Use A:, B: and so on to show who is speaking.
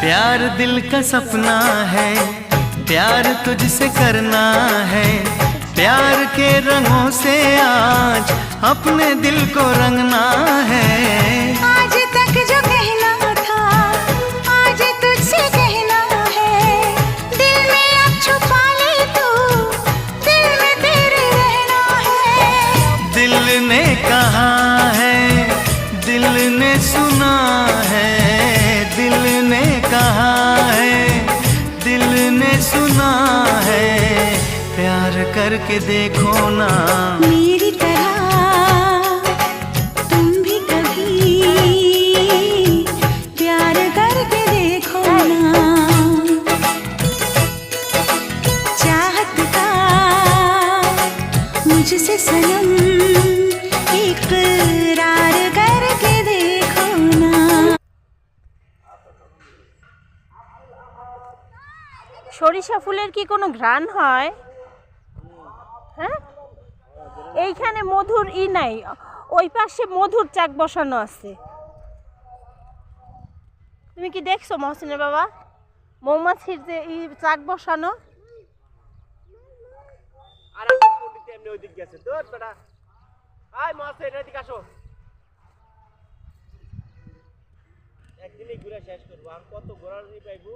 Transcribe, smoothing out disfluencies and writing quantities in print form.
A: प्यार दिल का सपना है, प्यार तुझसे करना है। प्यार के रंगों से आज अपने दिल को रंगना है।
B: आज तक जो कहना था आज तुझसे कहना है। दिल में अब छुपा ले तू, दिल में तेरे रहना है।
A: दिल ने कहा है, दिल ने सुना है। दिल ने कहा है, दिल ने सुना है। प्यार करके देखो ना
B: मेरी तरह तुम भी कभी प्यार करके देखो ना। चाहत का मुझसे सनम इकरार करके देखो ना।
C: সরিষা ফুলের কি কোনো ঘ্রাণ হয়? হ্যাঁ, এইখানে মধুর নাই, ওই পাশে মধুর চাক বসানো আছে। তুমি কি দেখছো মহসিনের বাবা মৌমাছির যে চাক বসানো?
D: আর এখন পণ্ডিত এমনি ওই দিক গেছে তো বেটা। আয় মহসিন এদিক আসো, একদিনই ঘুরে শেষ করবো। আর কত ঘোরার পাইবো।